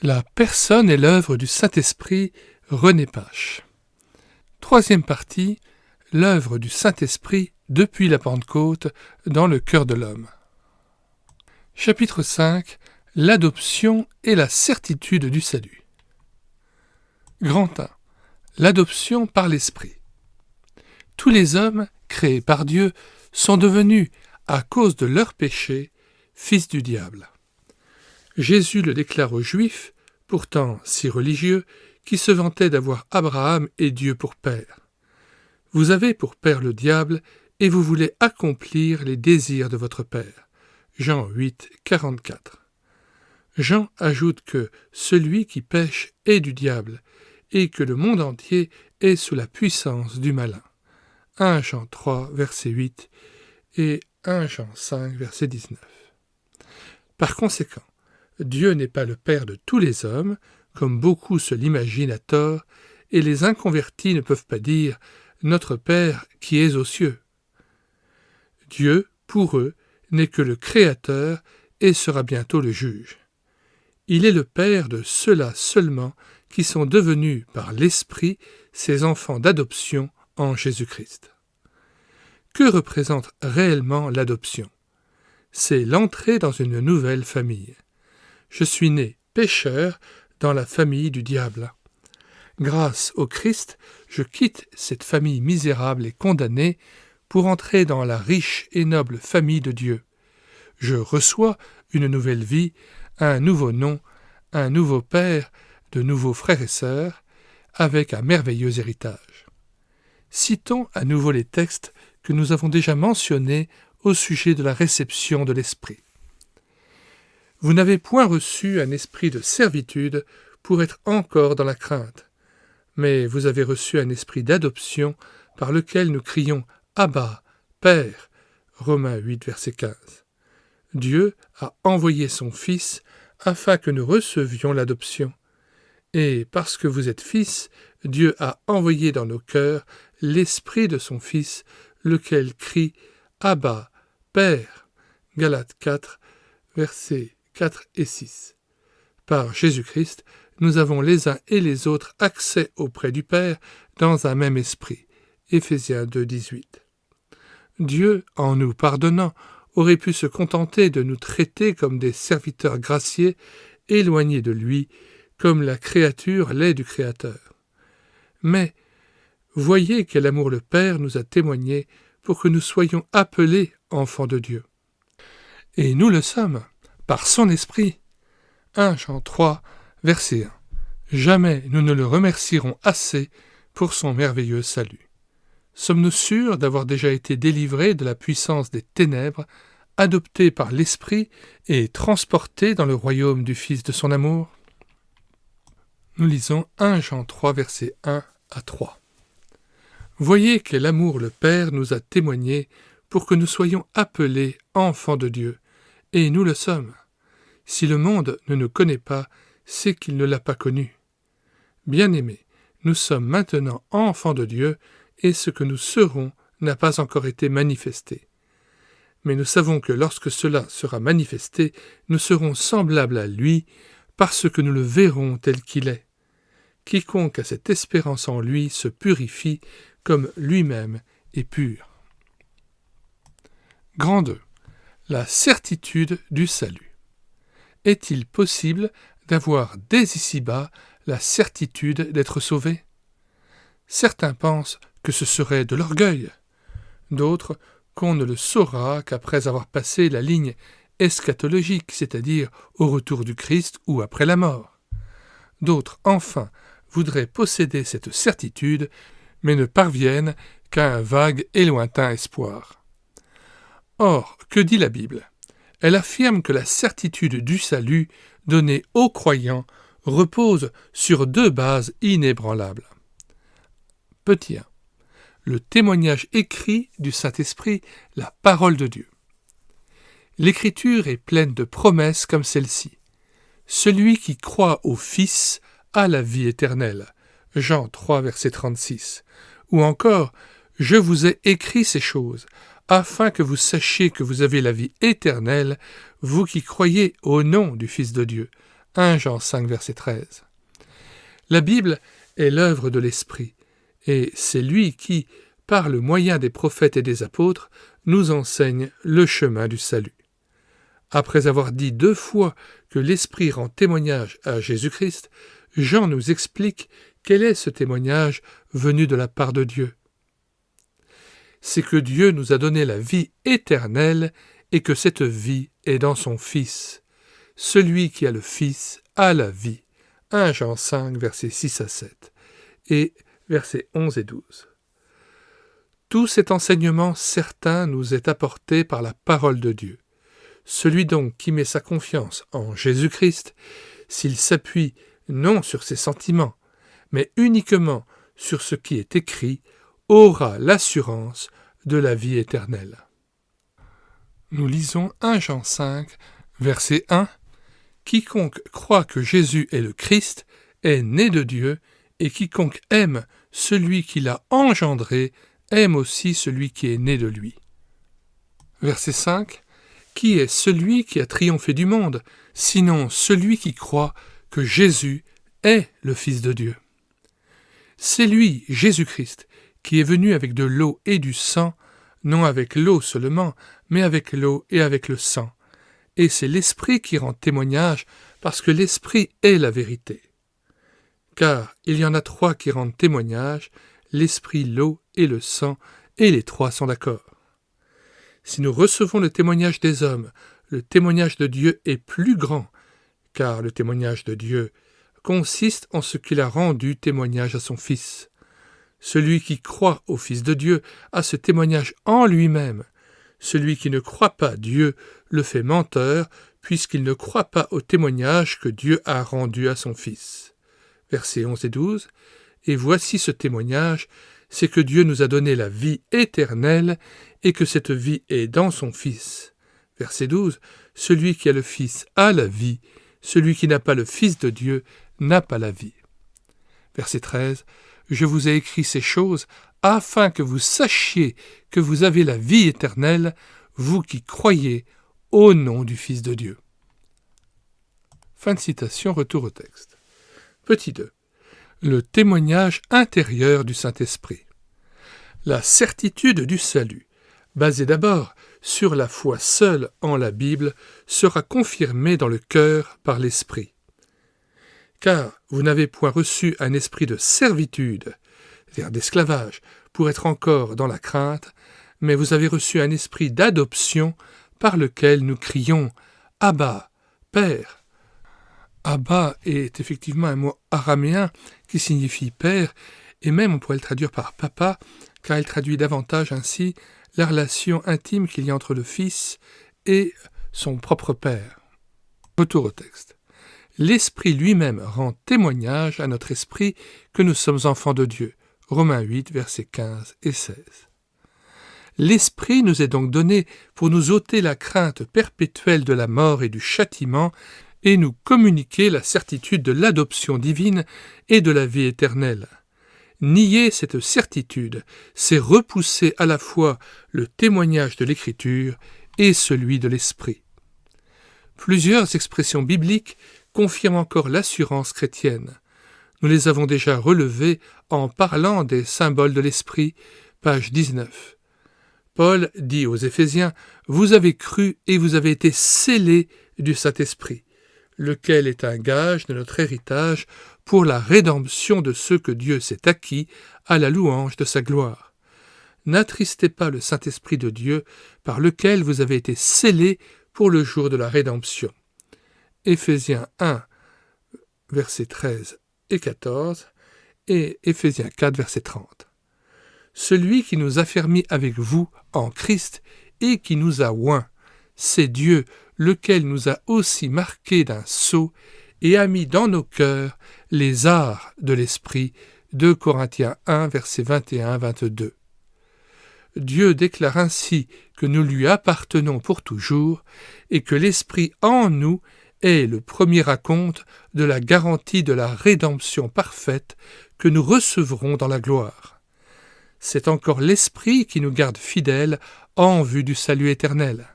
La personne et l'œuvre du Saint-Esprit, René Pache. Troisième partie, l'œuvre du Saint-Esprit depuis la Pentecôte dans le cœur de l'homme. Chapitre 5, l'adoption et la certitude du salut. Grand 1. L'adoption par l'Esprit. Tous les hommes, créés par Dieu, sont devenus, à cause de leur péché, fils du diable. Jésus le déclare aux Juifs, pourtant si religieux, qui se vantaient d'avoir Abraham et Dieu pour père. Vous avez pour père le diable, et vous voulez accomplir les désirs de votre père. Jean 8, 44. Jean ajoute que celui qui pêche est du diable, et que le monde entier est sous la puissance du malin. 1 Jean 3, verset 8, et 1 Jean 5, verset 19. Par conséquent, Dieu n'est pas le Père de tous les hommes, comme beaucoup se l'imaginent à tort, et les inconvertis ne peuvent pas dire « Notre Père qui es aux cieux ». Dieu, pour eux, n'est que le Créateur et sera bientôt le juge. Il est le Père de ceux-là seulement qui sont devenus par l'Esprit ses enfants d'adoption en Jésus-Christ. Que représente réellement l'adoption ? C'est l'entrée dans une nouvelle famille. Je suis né pécheur dans la famille du diable. Grâce au Christ, je quitte cette famille misérable et condamnée pour entrer dans la riche et noble famille de Dieu. Je reçois une nouvelle vie, un nouveau nom, un nouveau père, de nouveaux frères et sœurs, avec un merveilleux héritage. Citons à nouveau les textes que nous avons déjà mentionnés au sujet de la réception de l'Esprit. Vous n'avez point reçu un esprit de servitude pour être encore dans la crainte, mais vous avez reçu un esprit d'adoption par lequel nous crions « Abba, Père » Romains 8, verset 15. Dieu a envoyé son Fils afin que nous recevions l'adoption. Et parce que vous êtes fils, Dieu a envoyé dans nos cœurs l'esprit de son Fils, lequel crie « Abba, Père » Galates 4, versets 4 et 6. Par Jésus-Christ, nous avons les uns et les autres accès auprès du Père dans un même esprit. Éphésiens 2, 18. Dieu, en nous pardonnant, aurait pu se contenter de nous traiter comme des serviteurs graciés, éloignés de lui, comme la créature l'est du Créateur. Mais voyez quel amour le Père nous a témoigné pour que nous soyons appelés enfants de Dieu. Et nous le sommes, par son Esprit. 1 Jean 3, verset 1. Jamais nous ne le remercierons assez pour son merveilleux salut. Sommes-nous sûrs d'avoir déjà été délivrés de la puissance des ténèbres, adoptés par l'Esprit et transportés dans le royaume du Fils de son amour ? Nous lisons 1 Jean 3, versets 1 à 3. Voyez quel amour le Père nous a témoigné pour que nous soyons appelés enfants de Dieu, et nous le sommes. Si le monde ne nous connaît pas, c'est qu'il ne l'a pas connu. Bien-aimés, nous sommes maintenant enfants de Dieu, et ce que nous serons n'a pas encore été manifesté. Mais nous savons que lorsque cela sera manifesté, nous serons semblables à lui, parce que nous le verrons tel qu'il est. Quiconque a cette espérance en lui se purifie comme lui-même est pur. Grand 2. La certitude du salut. Est-il possible d'avoir dès ici-bas la certitude d'être sauvé ? Certains pensent que ce serait de l'orgueil, d'autres qu'on ne le saura qu'après avoir passé la ligne eschatologique, c'est-à-dire au retour du Christ ou après la mort. D'autres, enfin, voudraient posséder cette certitude, mais ne parviennent qu'à un vague et lointain espoir. Or, que dit la Bible ? Elle affirme que la certitude du salut donnée aux croyants repose sur deux bases inébranlables. Petit 1. Le témoignage écrit du Saint-Esprit, la parole de Dieu. L'Écriture est pleine de promesses comme celle-ci. Celui qui croit au Fils a la vie éternelle. Jean 3, verset 36. Ou encore, je vous ai écrit ces choses, afin que vous sachiez que vous avez la vie éternelle, vous qui croyez au nom du Fils de Dieu. 1 Jean 5, verset 13. La Bible est l'œuvre de l'Esprit, et c'est lui qui, par le moyen des prophètes et des apôtres, nous enseigne le chemin du salut. Après avoir dit 2 fois que l'Esprit rend témoignage à Jésus-Christ, Jean nous explique quel est ce témoignage venu de la part de Dieu. C'est que Dieu nous a donné la vie éternelle et que cette vie est dans son Fils. Celui qui a le Fils a la vie. 1 Jean 5, versets 6 à 7 et versets 11 et 12. Tout cet enseignement certain nous est apporté par la parole de Dieu. Celui donc qui met sa confiance en Jésus-Christ, s'il s'appuie non sur ses sentiments, mais uniquement sur ce qui est écrit, aura l'assurance de la vie éternelle. Nous lisons 1 Jean 5, verset 1. « Quiconque croit que Jésus est le Christ est né de Dieu, et quiconque aime celui qui l'a engendré aime aussi celui qui est né de lui. » Verset 5. « Qui est celui qui a triomphé du monde, sinon celui qui croit que Jésus est le Fils de Dieu. C'est lui, Jésus-Christ, qui est venu avec de l'eau et du sang, non avec l'eau seulement, mais avec l'eau et avec le sang. Et c'est l'Esprit qui rend témoignage, parce que l'Esprit est la vérité. Car il y en a 3 qui rendent témoignage, l'Esprit, l'eau et le sang, et les 3 sont d'accord. Si nous recevons le témoignage des hommes, le témoignage de Dieu est plus grand, car le témoignage de Dieu consiste en ce qu'il a rendu témoignage à son Fils. Celui qui croit au Fils de Dieu a ce témoignage en lui-même. Celui qui ne croit pas Dieu le fait menteur, puisqu'il ne croit pas au témoignage que Dieu a rendu à son Fils. Versets 11 et 12. Et voici ce témoignage, c'est que Dieu nous a donné la vie éternelle et que cette vie est dans son Fils. Verset 12. Celui qui a le Fils a la vie, celui qui n'a pas le Fils de Dieu n'a pas la vie. Verset 13. Je vous ai écrit ces choses afin que vous sachiez que vous avez la vie éternelle, vous qui croyez au nom du Fils de Dieu. Fin de citation, retour au texte. Petit 2. Le témoignage intérieur du Saint-Esprit. La certitude du salut, basée d'abord sur la foi seule en la Bible, sera confirmée dans le cœur par l'Esprit. Car vous n'avez point reçu un esprit de servitude, c'est-à-dire d'esclavage, pour être encore dans la crainte, mais vous avez reçu un esprit d'adoption par lequel nous crions « Abba, Père ». Abba est effectivement un mot araméen qui signifie père, et même on pourrait le traduire par papa, car il traduit davantage ainsi la relation intime qu'il y a entre le Fils et son propre Père. Retour au texte. L'Esprit lui-même rend témoignage à notre esprit que nous sommes enfants de Dieu. Romains 8, versets 15 et 16. L'Esprit nous est donc donné pour nous ôter la crainte perpétuelle de la mort et du châtiment et nous communiquer la certitude de l'adoption divine et de la vie éternelle. Nier cette certitude, c'est repousser à la fois le témoignage de l'Écriture et celui de l'Esprit. Plusieurs expressions bibliques confirment encore l'assurance chrétienne. Nous les avons déjà relevées en parlant des symboles de l'Esprit, page 19. Paul dit aux Éphésiens « Vous avez cru et vous avez été scellés du Saint-Esprit, lequel est un gage de notre héritage pour la rédemption de ceux que Dieu s'est acquis à la louange de sa gloire. N'attristez pas le Saint-Esprit de Dieu, par lequel vous avez été scellés pour le jour de la rédemption. » Éphésiens 1, versets 13 et 14, et Éphésiens 4, verset 30. Celui qui nous a affermis avec vous en Christ et qui nous a oints, c'est Dieu, lequel nous a aussi marqués d'un sceau et a mis dans nos cœurs les arts de l'Esprit. 2 Corinthiens 1, versets 21-22. Dieu déclare ainsi que nous lui appartenons pour toujours et que l'Esprit en nous est le premier acompte de la garantie de la rédemption parfaite que nous recevrons dans la gloire. C'est encore l'Esprit qui nous garde fidèles en vue du salut éternel.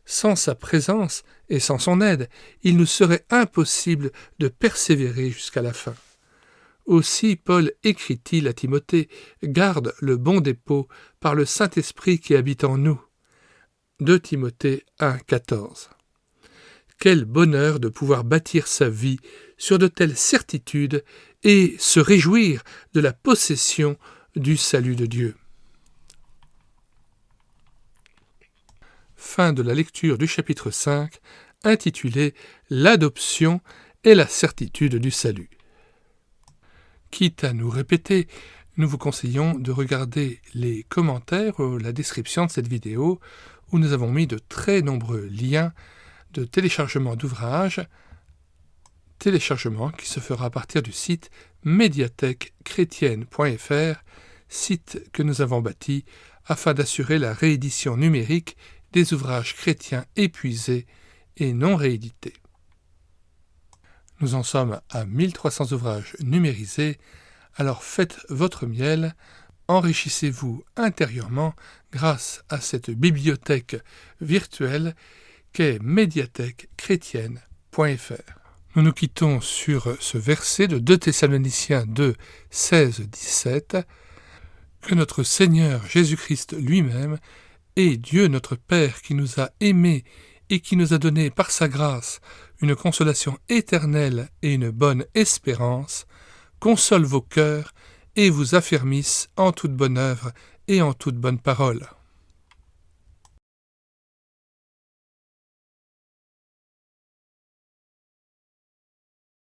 Sans sa présence et sans son aide, il nous serait impossible de persévérer jusqu'à la fin. Aussi Paul écrit-il à Timothée « Garde le bon dépôt par le Saint-Esprit qui habite en nous ». 2 Timothée 1, 14. Quel bonheur de pouvoir bâtir sa vie sur de telles certitudes et se réjouir de la possession du salut de Dieu. Fin de la lecture du chapitre 5, intitulé « L'adoption et la certitude du salut ». Quitte à nous répéter, nous vous conseillons de regarder les commentaires ou la description de cette vidéo où nous avons mis de très nombreux liens de téléchargement d'ouvrages, téléchargement qui se fera à partir du site médiathèquechrétienne.fr, site que nous avons bâti afin d'assurer la réédition numérique des ouvrages chrétiens épuisés et non réédités. Nous en sommes à 1300 ouvrages numérisés, alors faites votre miel, enrichissez-vous intérieurement grâce à cette bibliothèque virtuelle qu'est médiathèquechrétienne.fr. Nous nous quittons sur ce verset de 2 Thessaloniciens 2, 16-17, que notre Seigneur Jésus-Christ lui-même et Dieu notre Père qui nous a aimés et qui nous a donné par sa grâce une consolation éternelle et une bonne espérance, console vos cœurs et vous affermisse en toute bonne œuvre et en toute bonne parole.